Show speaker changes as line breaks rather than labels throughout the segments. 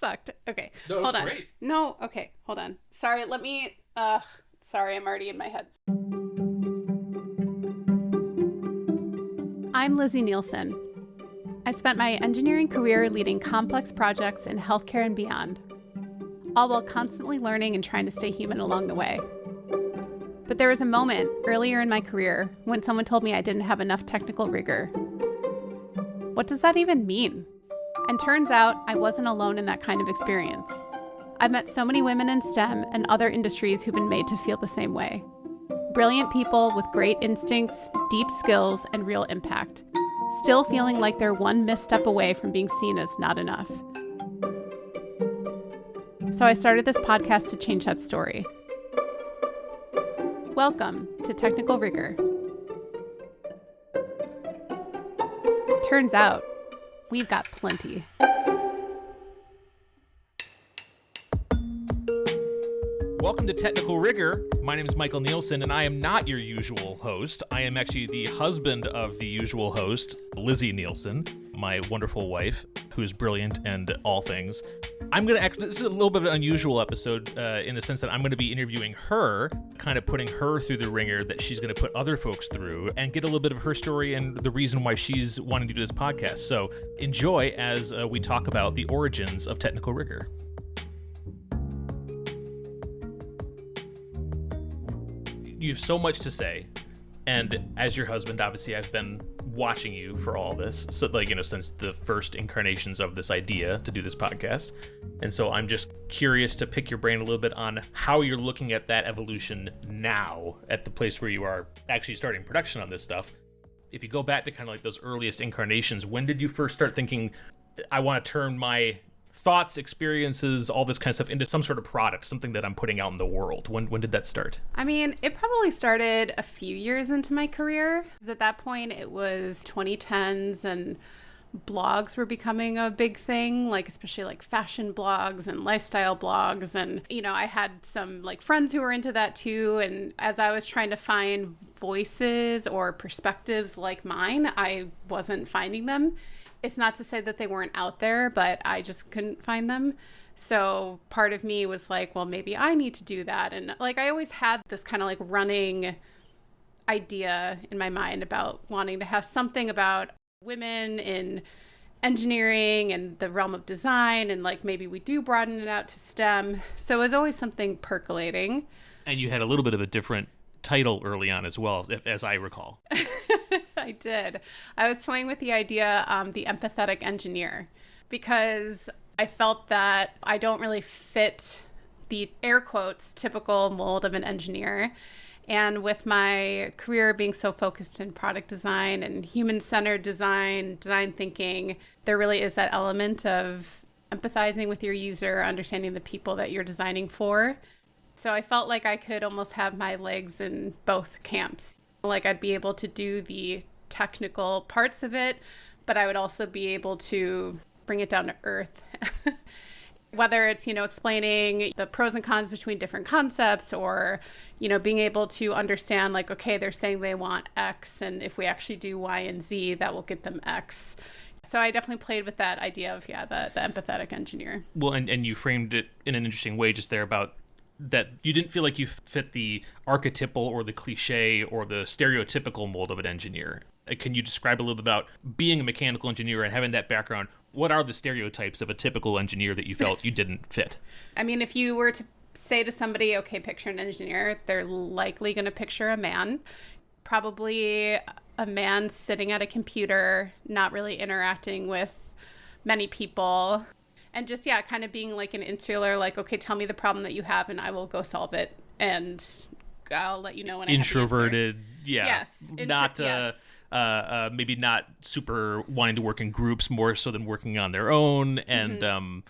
sucked. Okay.
No, it was
hold on.
great.
No, okay. Hold on. Sorry, sorry, I'm already in my head. I'm Lizzi Neelsen. I spent my engineering career leading complex projects in healthcare and beyond, all while constantly learning and trying to stay human along the way. But there was a moment earlier in my career when someone told me I didn't have enough technical rigor. What does that even mean? And turns out I wasn't alone in that kind of experience. I've met so many women in STEM and other industries who've been made to feel the same way. Brilliant people with great instincts, deep skills, and real impact, still feeling like they're one misstep away from being seen as not enough. So I started this podcast to change that story. Welcome to Technical Rigor. Turns out, we've got plenty.
Welcome to Technical Rigor. My name is Michael Neelsen, and I am not your usual host. I am actually the husband of the usual host, Lizzi Neelsen, my wonderful wife, who is brilliant and all things. This is a little bit of an unusual episode in the sense that I'm going to be interviewing her, kind of putting her through the ringer that she's going to put other folks through, and get a little bit of her story and the reason why she's wanting to do this podcast. So enjoy as we talk about the origins of Technical Rigor. You have so much to say, and as your husband, obviously, I've been watching you for all this, so since the first incarnations of this idea to do this podcast, and so I'm just curious to pick your brain a little bit on how you're looking at that evolution now at the place where you are actually starting production on this stuff. If you go back to kind of like those earliest incarnations, when did you first start thinking, I want to turn my thoughts, experiences, all this kind of stuff into some sort of product, something that I'm putting out in the world? When did that start?
I mean, it probably started a few years into my career. At that point, it was 2010s and blogs were becoming a big thing, especially like fashion blogs and lifestyle blogs. And, I had some friends who were into that too. And as I was trying to find voices or perspectives like mine, I wasn't finding them. It's not to say that they weren't out there, but I just couldn't find them. So part of me was like, well, maybe I need to do that. And I always had this kind of running idea in my mind about wanting to have something about women in engineering and the realm of design. And maybe we do broaden it out to STEM. So it was always something percolating.
And you had a little bit of a different title early on as well, as I recall.
I did. I was toying with the idea, the empathetic engineer, because I felt that I don't really fit the air quotes typical mold of an engineer. And with my career being so focused in product design and human-centered design thinking, there really is that element of empathizing with your user, understanding the people that you're designing for. So I felt like I could almost have my legs in both camps. I'd be able to do the technical parts of it, but I would also be able to bring it down to earth. Whether it's, explaining the pros and cons between different concepts or, being able to understand okay, they're saying they want X, and if we actually do Y and Z, that will get them X. So I definitely played with that idea of, the empathetic engineer.
Well, and you framed it in an interesting way just there about that you didn't feel like you fit the archetypal or the cliche or the stereotypical mold of an engineer. Can you describe a little bit about being a mechanical engineer and having that background? What are the stereotypes of a typical engineer that you felt you didn't fit?
I mean, if you were to say to somebody, okay, picture an engineer, they're likely going to picture a man, probably a man sitting at a computer, not really interacting with many people. And just, kind of being an insular, okay, tell me the problem that you have and I will go solve it. And I'll let you know when I have the answer.
Introverted, yeah.
Yes.
Maybe not super wanting to work in groups more so than working on their own, and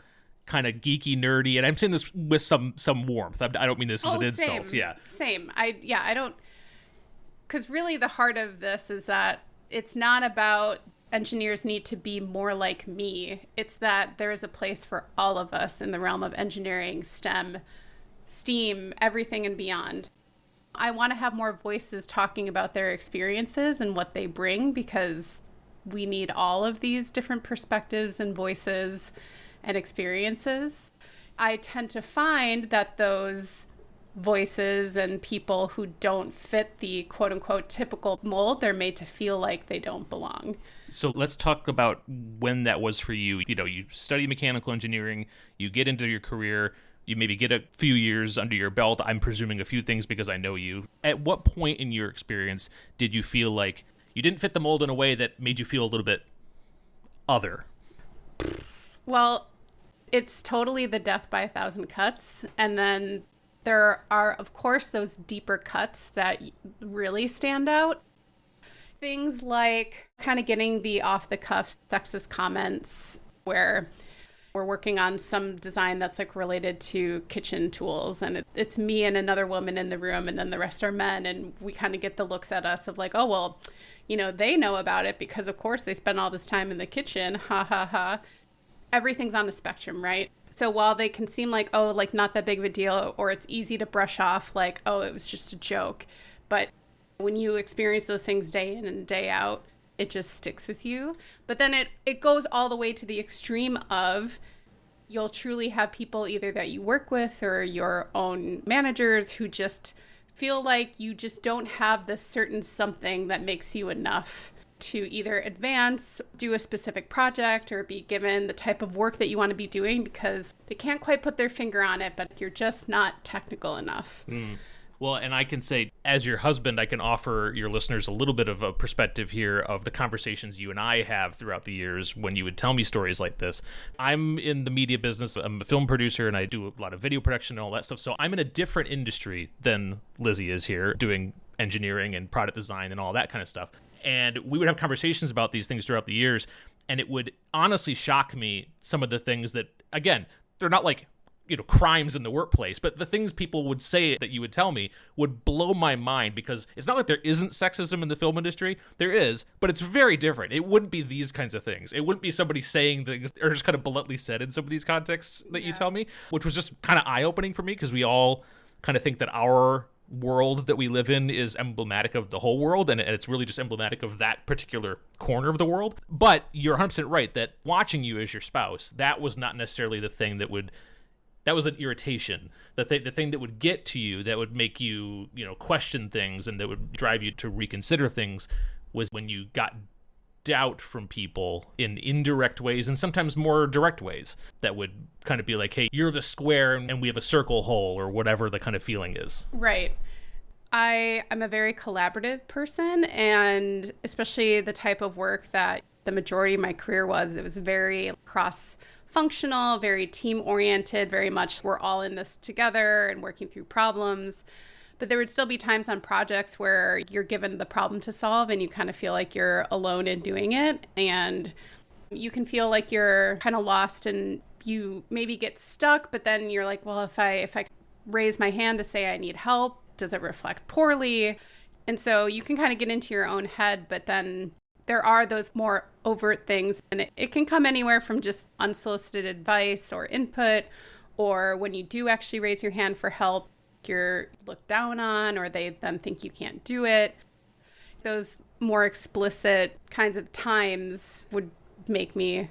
kind of geeky, nerdy. And I'm saying this with some warmth. I don't mean this as an insult.
Yeah. Same. I don't, because really the heart of this is that it's not about engineers need to be more like me. It's that there is a place for all of us in the realm of engineering, STEM, STEAM, everything and beyond. I want to have more voices talking about their experiences and what they bring, because we need all of these different perspectives and voices and experiences. I tend to find that those voices and people who don't fit the quote unquote typical mold, they're made to feel like they don't belong.
So let's talk about when that was for you. You know, you study mechanical engineering, you get into your career, you maybe get a few years under your belt. I'm presuming a few things because I know you. At what point in your experience did you feel like you didn't fit the mold in a way that made you feel a little bit other?
Well, it's totally the death by a thousand cuts. And then there are, of course, those deeper cuts that really stand out. Things like kind of getting the off-the-cuff sexist comments where we're working on some design that's like related to kitchen tools, and it's me and another woman in the room, and then the rest are men, and we kind of get the looks at us of like, oh, well, you know, they know about it because, of course, they spend all this time in the kitchen. Ha, ha, ha. Everything's on a spectrum, right? So while they can seem like, oh, like not that big of a deal, or it's easy to brush off like, oh, it was just a joke. But when you experience those things day in and day out, it just sticks with you. But then it goes all the way to the extreme of you'll truly have people either that you work with or your own managers who just feel like you just don't have this certain something that makes you enough to either advance, do a specific project, or be given the type of work that you want to be doing because they can't quite put their finger on it, but you're just not technical enough.
Well, and I can say, as your husband, I can offer your listeners a little bit of a perspective here of the conversations you and I have throughout the years when you would tell me stories like this. I'm in the media business. I'm a film producer, and I do a lot of video production and all that stuff. So I'm in a different industry than Lizzi is here, doing engineering and product design and all that kind of stuff. And we would have conversations about these things throughout the years, and it would honestly shock me, some of the things that, again, they're not like, you know, crimes in the workplace, but the things people would say that you would tell me would blow my mind, because it's not like there isn't sexism in the film industry. There is, but it's very different. It wouldn't be these kinds of things. It wouldn't be somebody saying things or just kind of bluntly said in some of these contexts that you tell me, which was just kind of eye-opening for me, because we all kind of think that our world that we live in is emblematic of the whole world, and it's really just emblematic of that particular corner of the world. But you're 100% right that watching you as your spouse, that was not necessarily the thing that was an irritation. The thing that would get to you, that would make you, you know, question things and that would drive you to reconsider things, was when you got doubt from people in indirect ways and sometimes more direct ways that would kind of be like, hey, you're the square and we have a circle hole, or whatever the kind of feeling is. Right.
I'm a very collaborative person, and especially the type of work that the majority of my career was, it was very cross-functional, very team-oriented, very much we're all in this together and working through problems. But there would still be times on projects where you're given the problem to solve and you kind of feel like you're alone in doing it. And you can feel like you're kind of lost and you maybe get stuck, but then you're like, well, if I raise my hand to say I need help, does it reflect poorly? And so you can kind of get into your own head, but then there are those more overt things, and it can come anywhere from just unsolicited advice or input, or when you do actually raise your hand for help, you're looked down on, or they then think you can't do it. Those more explicit kinds of times would make me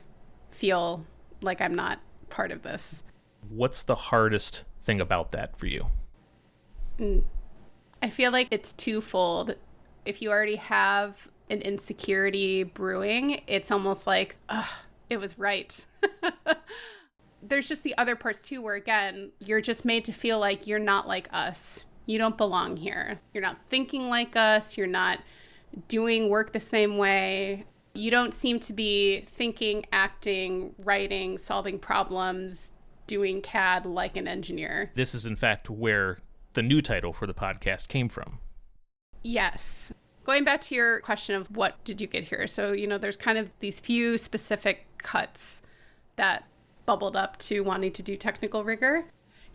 feel like I'm not part of this.
What's the hardest thing about that for you?
I feel like it's twofold. If you already have an insecurity brewing, it's almost like, it was right. There's just the other parts too, where again, you're just made to feel like you're not like us. You don't belong here. You're not thinking like us. You're not doing work the same way. You don't seem to be thinking, acting, writing, solving problems, doing CAD like an engineer.
This is in fact where the new title for the podcast came from.
Yes. Going back to your question of what did you get here? So, you know, there's kind of these few specific cuts that bubbled up to wanting to do technical rigor.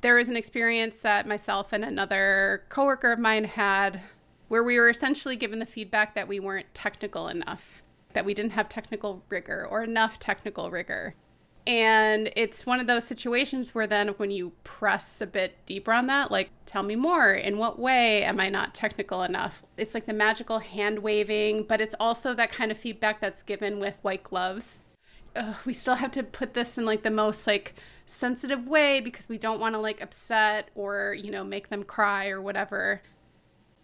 There was an experience that myself and another coworker of mine had where we were essentially given the feedback that we weren't technical enough, that we didn't have technical rigor or enough technical rigor. And it's one of those situations where then when you press a bit deeper on that, like, tell me more, in what way am I not technical enough? It's like the magical hand waving, but it's also that kind of feedback that's given with white gloves. we still have to put this in like the most like sensitive way because we don't want to like upset or, make them cry or whatever.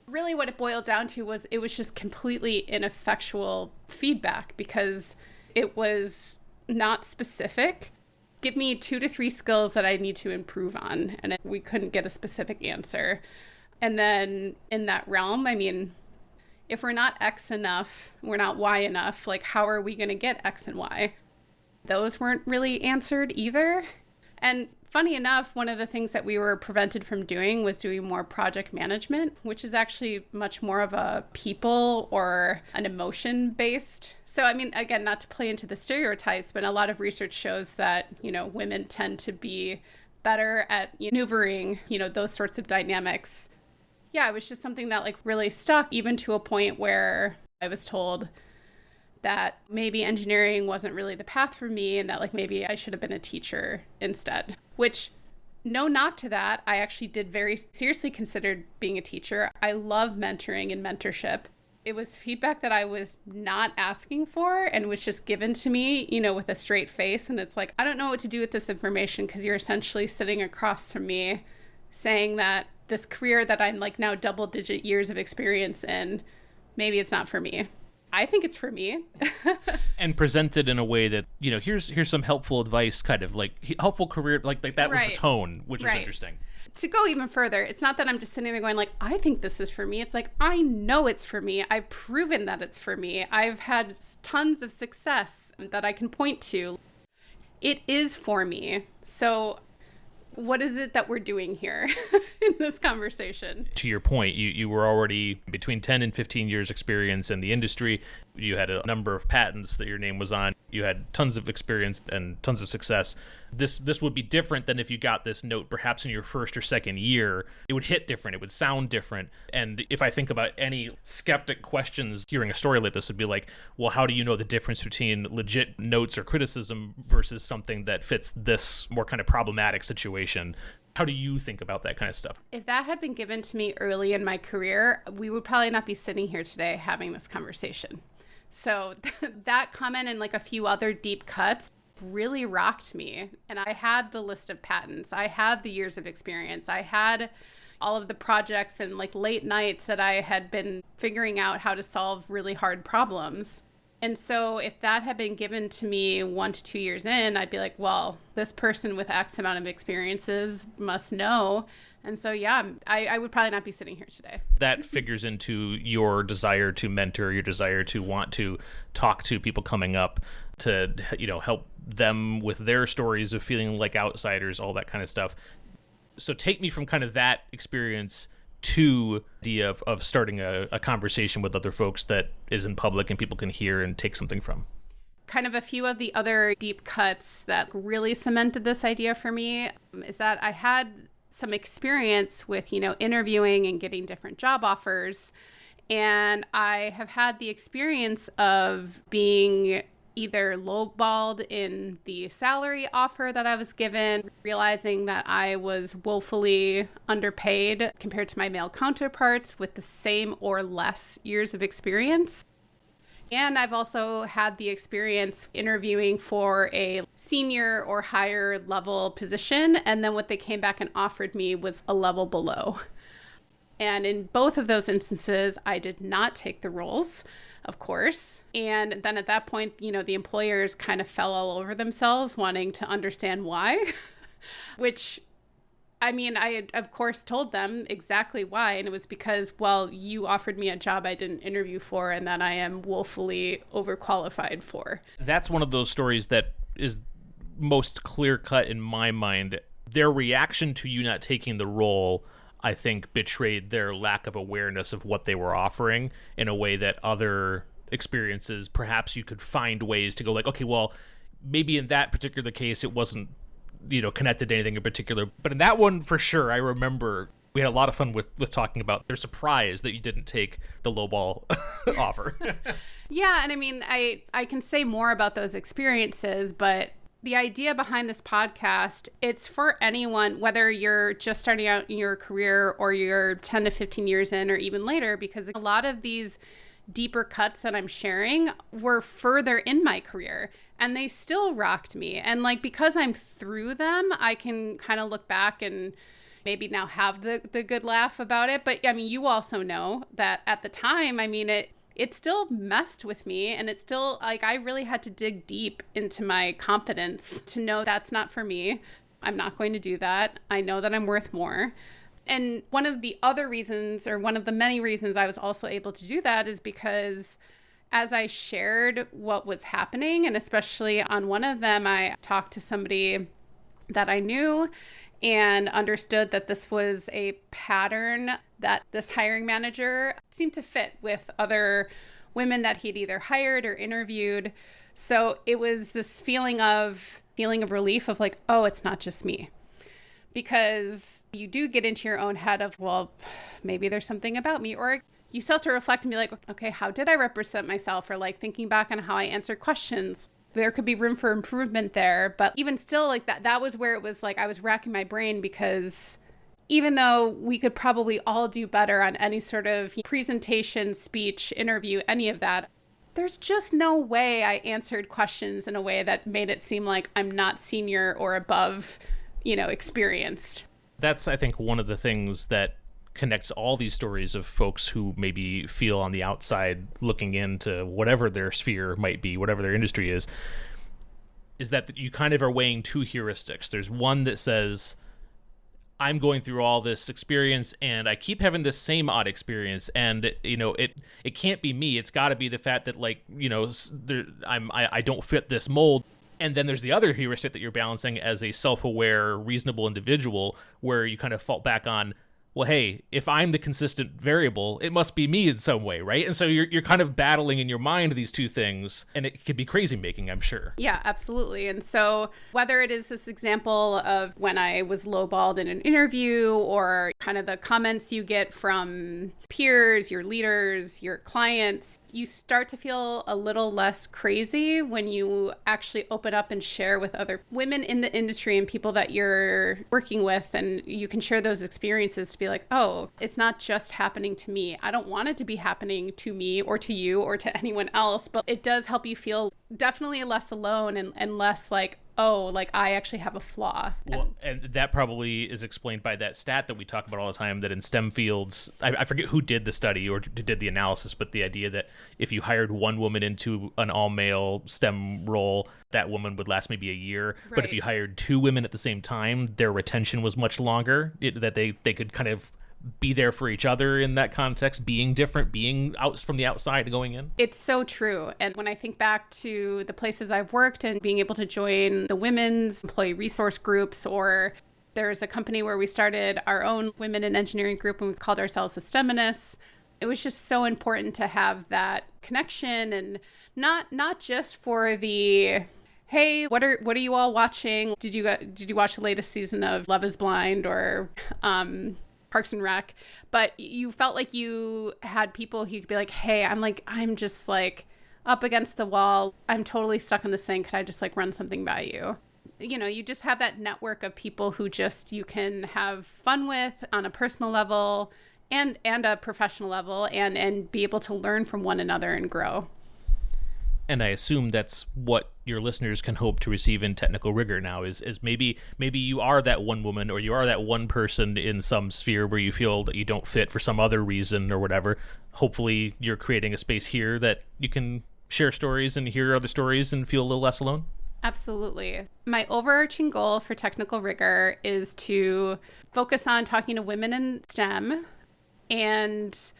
Really what it boiled down to was it was just completely ineffectual feedback because it was not specific. Give me 2 to 3 skills that I need to improve on. And we couldn't get a specific answer. And then in that realm, I mean, if we're not X enough, we're not Y enough, like how are we going to get X and Y? Those weren't really answered either. And funny enough, one of the things that we were prevented from doing was doing more project management, which is actually much more of a people or an emotion based. So, I mean, again, not to play into the stereotypes, but a lot of research shows that, women tend to be better at maneuvering, those sorts of dynamics. Yeah, it was just something that like really stuck, even to a point where I was told that maybe engineering wasn't really the path for me and that like maybe I should have been a teacher instead, which no knock to that. I actually did very seriously consider being a teacher. I love mentoring and mentorship. It was feedback that I was not asking for and was just given to me, with a straight face. And it's like, I don't know what to do with this information because you're essentially sitting across from me saying that this career that I'm like now double-digit years of experience in, maybe it's not for me. I think it's for me.
And presented in a way that, here's some helpful advice, kind of like helpful career, like that was the tone, which was interesting.
To go even further, it's not that I'm just sitting there going like, I think this is for me. It's like, I know it's for me. I've proven that it's for me. I've had tons of success that I can point to. It is for me. So what is it that we're doing here in this conversation?
To your point, you were already between 10 and 15 years experience in the industry. You had a number of patents that your name was on. You had tons of experience and tons of success. This would be different than if you got this note perhaps in your first or second year. It would hit different. It would sound different. And if I think about any skeptic questions hearing a story like this would be like, well, how do you know the difference between legit notes or criticism versus something that fits this more kind of problematic situation? How do you think about that kind of stuff?
If that had been given to me early in my career, we would probably not be sitting here today having this conversation. So that comment and like a few other deep cuts really rocked me. And I had the list of patents. I had the years of experience. I had all of the projects and like late nights that I had been figuring out how to solve really hard problems. And so if that had been given to me 1 to 2 years in, I'd be like, well, this person with X amount of experiences must know. And so, yeah, I would probably not be sitting here today.
That figures into your desire to mentor, your desire to want to talk to people coming up to, help them with their stories of feeling like outsiders, all that kind of stuff. So take me from kind of that experience to the idea of starting a conversation with other folks that is in public and people can hear and take something from.
Kind of a few of the other deep cuts that really cemented this idea for me is that I had some experience with, interviewing and getting different job offers. And I have had the experience of being either lowballed in the salary offer that I was given, realizing that I was woefully underpaid compared to my male counterparts with the same or less years of experience. And I've also had the experience interviewing for a senior or higher level position, and then what they came back and offered me was a level below. And in both of those instances, I did not take the roles, of course. And then at that point, the employers kind of fell all over themselves wanting to understand why, which, I mean, I had, of course, told them exactly why. And it was because, well, you offered me a job I didn't interview for and that I am woefully overqualified for.
That's one of those stories that is most clear-cut in my mind. Their reaction to you not taking the role, I think, betrayed their lack of awareness of what they were offering in a way that other experiences, perhaps you could find ways to go like, okay, well, maybe in that particular case, it wasn't, connected to anything in particular. But in that one, for sure, I remember we had a lot of fun with talking about their surprise that you didn't take the lowball offer.
Yeah, and I mean, I can say more about those experiences, but the idea behind this podcast, it's for anyone, whether you're just starting out in your career or you're 10 to 15 years in or even later, because a lot of these deeper cuts that I'm sharing were further in my career. And they still rocked me. And like, because I'm through them, I can kind of look back and maybe now have the good laugh about it. But I mean, you also know that at the time, I mean, it still messed with me. And it's still like, I really had to dig deep into my confidence to know that's not for me. I'm not going to do that. I know that I'm worth more. And one of the other reasons, or one of the many reasons I was also able to do that, is because as I shared what was happening, and especially on one of them, I talked to somebody that I knew and understood that this was a pattern that this hiring manager seemed to fit with other women that he'd either hired or interviewed. So it was this feeling of relief of like, oh, it's not just me. Because you do get into your own head of, well, maybe there's something about me, or you still have to reflect and be like, okay, how did I represent myself? Or like thinking back on how I answered questions. There could be room for improvement there. But even still, like that was where it was like I was racking my brain, because even though we could probably all do better on any sort of presentation, speech, interview, any of that, there's just no way I answered questions in a way that made it seem like I'm not senior or above, experienced.
That's, I think, one of the things that connects all these stories of folks who maybe feel on the outside looking into whatever their sphere might be, whatever their industry is that you kind of are weighing two heuristics. There's one that says, I'm going through all this experience and I keep having this same odd experience, and it can't be me. It's got to be the fact that I don't fit this mold. And then there's the other heuristic that you're balancing as a self-aware, reasonable individual, where you kind of fall back on, well, hey, if I'm the consistent variable, it must be me in some way, right? And so you're kind of battling in your mind these two things, and it could be crazy making, I'm sure.
Yeah, absolutely. And so whether it is this example of when I was lowballed in an interview, or kind of the comments you get from peers, your leaders, your clients, you start to feel a little less crazy when you actually open up and share with other women in the industry and people that you're working with, and you can share those experiences to be like, oh, it's not just happening to me. I don't want it to be happening to me or to you or to anyone else, but it does help you feel definitely less alone and less like, oh, like I actually have a flaw.
Well, and that probably is explained by that stat that we talk about all the time, that in STEM fields, I forget who did the study or did the analysis, but the idea that if you hired one woman into an all-male STEM role, that woman would last maybe a year. Right. But if you hired two women at the same time, their retention was much longer, that they could kind of be there for each other in that context, being different, being out from the outside going in.
It's so true. And when I think back to the places I've worked and being able to join the women's employee resource groups, or there's a company where we started our own women in engineering group and we called ourselves the STEMinists. It was just so important to have that connection, and not just for the, hey, what are you all watching? Did you watch the latest season of Love is Blind or Parks and Rec? But you felt like you had people who could be like, hey, I'm just like up against the wall. I'm totally stuck in this thing. Could I just like run something by you? You just have that network of people who just you can have fun with on a personal level and a professional level, and be able to learn from one another and grow.
And I assume that's what your listeners can hope to receive in Technical Rigor now, is maybe you are that one woman, or you are that one person in some sphere where you feel that you don't fit for some other reason or whatever. Hopefully you're creating a space here that you can share stories and hear other stories and feel a little less alone.
Absolutely. My overarching goal for Technical Rigor is to focus on talking to women in STEM and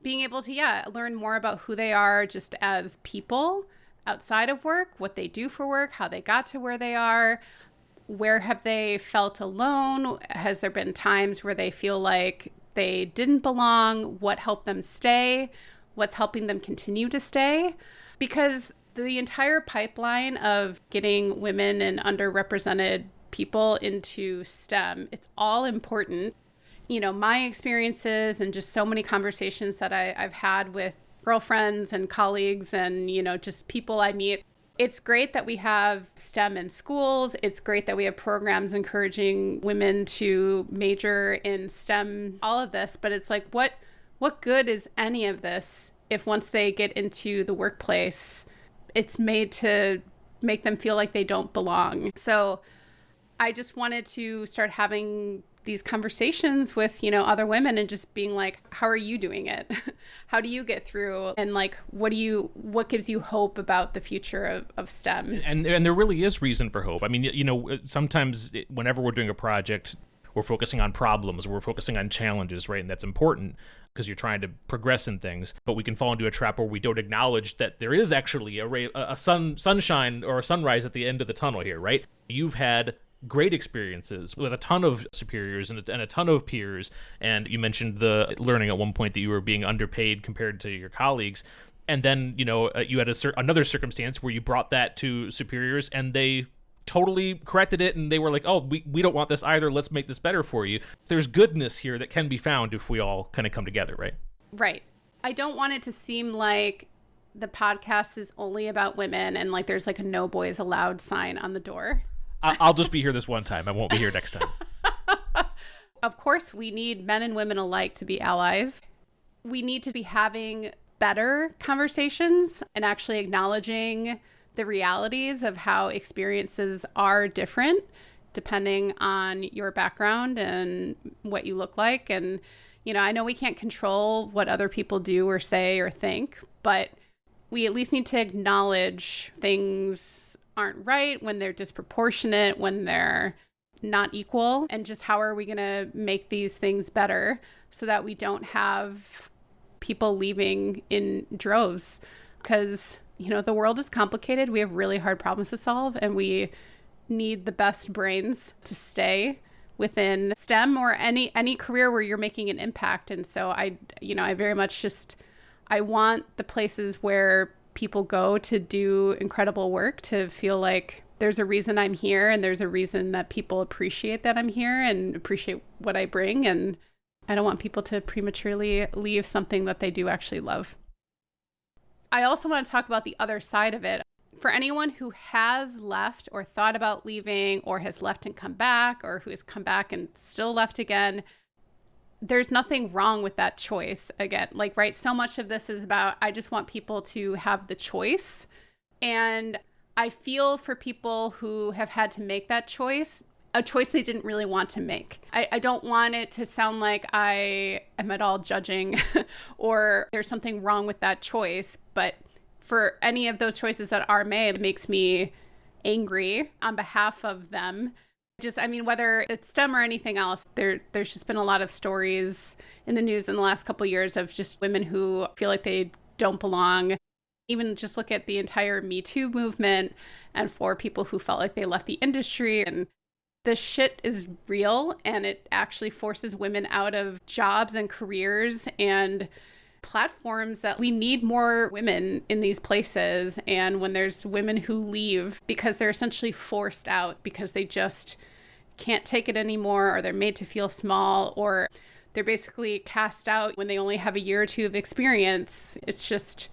being able to, learn more about who they are just as people outside of work, what they do for work, how they got to where they are, where have they felt alone? Has there been times where they feel like they didn't belong? What helped them stay? What's helping them continue to stay? Because the entire pipeline of getting women and underrepresented people into STEM, it's all important. My experiences and just so many conversations that I've had with girlfriends and colleagues and, just people I meet. It's great that we have STEM in schools. It's great that we have programs encouraging women to major in STEM, all of this. But it's like, what good is any of this if once they get into the workplace, it's made to make them feel like they don't belong. So I just wanted to start having these conversations with, other women and just being like, how are you doing it? How do you get through? And like, what gives you hope about the future of STEM?
And there really is reason for hope. I mean, sometimes whenever we're doing a project, we're focusing on problems, we're focusing on challenges, right? And that's important because you're trying to progress in things. But we can fall into a trap where we don't acknowledge that there is actually a sunshine or a sunrise at the end of the tunnel here, right? You've had great experiences with a ton of superiors and a ton of peers. And you mentioned the learning at one point that you were being underpaid compared to your colleagues. And then, you had another circumstance where you brought that to superiors and they totally corrected it and they were like, oh, we don't want this either. Let's make this better for you. There's goodness here that can be found if we all kind of come together, right?
Right. I don't want it to seem like the podcast is only about women and like there's like a no boys allowed sign on the door.
I'll just be here this one time. I won't be here next time.
Of course, we need men and women alike to be allies. We need to be having better conversations and actually acknowledging the realities of how experiences are different depending on your background and what you look like. And, I know we can't control what other people do or say or think, but we at least need to acknowledge things aren't right, when they're disproportionate, when they're not equal, and just how are we going to make these things better so that we don't have people leaving in droves. Because, the world is complicated. We have really hard problems to solve, and we need the best brains to stay within STEM or any career where you're making an impact. And so I very much I want the places where people go to do incredible work to feel like there's a reason I'm here and there's a reason that people appreciate that I'm here and appreciate what I bring. And I don't want people to prematurely leave something that they do actually love. I also want to talk about the other side of it. For anyone who has left or thought about leaving or has left and come back or who has come back and still left again, there's nothing wrong with that choice. Again, right? So much of this is about, I just want people to have the choice. And I feel for people who have had to make that choice, a choice they didn't really want to make. I don't want it to sound like I am at all judging or there's something wrong with that choice. But for any of those choices that are made, it makes me angry on behalf of them. Whether it's STEM or anything else, there's just been a lot of stories in the news in the last couple of years of just women who feel like they don't belong. Even just look at the entire Me Too movement and for people who felt like they left the industry. And this shit is real, and it actually forces women out of jobs and careers and platforms that we need more women in these places. And when there's women who leave because they're essentially forced out because they just can't take it anymore, or they're made to feel small, or they're basically cast out when they only have a year or two of experience, it just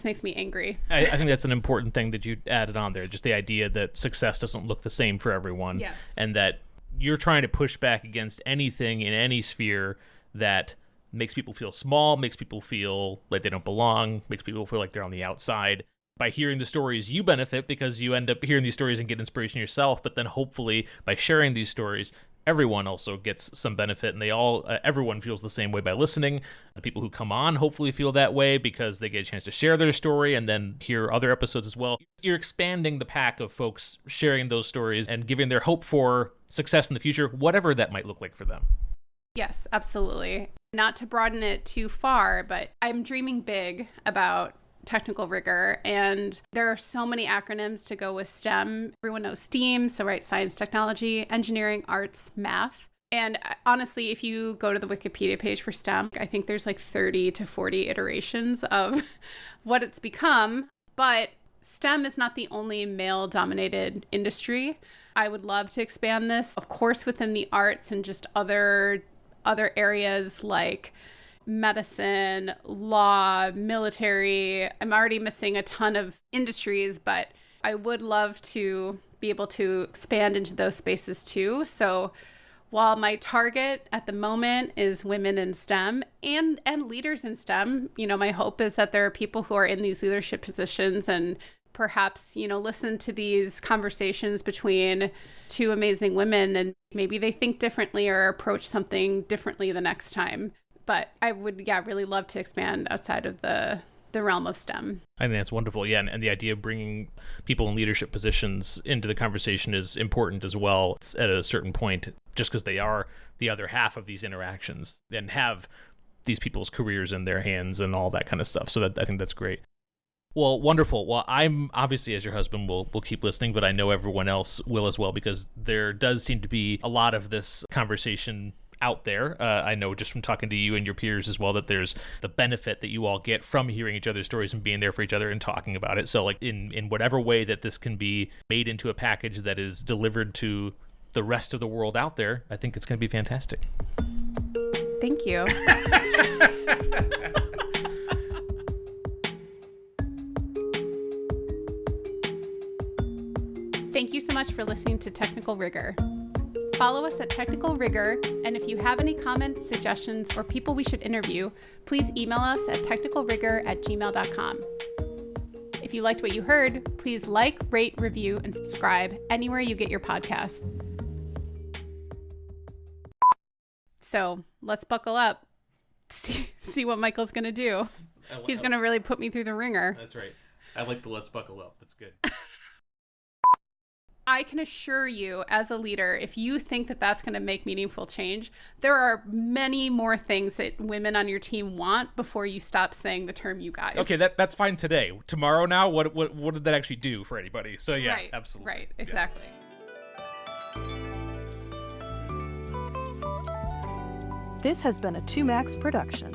makes me angry.
I think that's an important thing that you added on there, just the idea that success doesn't look the same for everyone.
Yes.
And that you're trying to push back against anything in any sphere that makes people feel small, makes people feel like they don't belong, makes people feel like they're on the outside. By hearing the stories, you benefit because you end up hearing these stories and get inspiration yourself. But then hopefully by sharing these stories, everyone also gets some benefit, and everyone feels the same way by listening. The people who come on hopefully feel that way because they get a chance to share their story and then hear other episodes as well. You're expanding the pack of folks sharing those stories and giving their hope for success in the future, whatever that might look like for them.
Yes, absolutely. Not to broaden it too far, but I'm dreaming big about Technical Rigor, and there are so many acronyms to go with STEM. Everyone knows STEAM, so right, science, technology, engineering, arts, math. And honestly, if you go to the Wikipedia page for STEM, I think there's like 30 to 40 iterations of what it's become. But STEM is not the only male-dominated industry. I would love to expand this, of course, within the arts and just other areas like medicine, law, military. I'm already missing a ton of industries, but I would love to be able to expand into those spaces too. So while my target at the moment is women in STEM and leaders in STEM, my hope is that there are people who are in these leadership positions and perhaps, listen to these conversations between two amazing women, and maybe they think differently or approach something differently the next time. But I would, really love to expand outside of the realm of STEM.
I think that's wonderful. Yeah, and the idea of bringing people in leadership positions into the conversation is important as well. It's at a certain point, just because they are the other half of these interactions and have these people's careers in their hands and all that kind of stuff. So I think that's great. Well, wonderful. Well, I'm obviously, as your husband, will keep listening, but I know everyone else will as well, because there does seem to be a lot of this conversation out there. I know just from talking to you and your peers as well that there's the benefit that you all get from hearing each other's stories and being there for each other and talking about it. So like in whatever way that this can be made into a package that is delivered to the rest of the world out there, I think it's going to be fantastic.
Thank you. Thank you so much for listening to Technical Rigor. Follow us at Technical Rigor, and if you have any comments, suggestions, or people we should interview, please email us at technicalrigor@gmail.com. If you liked what you heard, please like, rate, review, and subscribe anywhere you get your podcast. So let's buckle up. See what Michael's going to do. He's going to really put me through the ringer.
That's right. I like the let's buckle up. That's good.
I can assure you, as a leader, if you think that that's going to make meaningful change, there are many more things that women on your team want before you stop saying the term "you guys."
Okay, that's fine today. Tomorrow, now, what did that actually do for anybody? So yeah,
right,
absolutely.
Right, exactly.
This has been a 2Max production.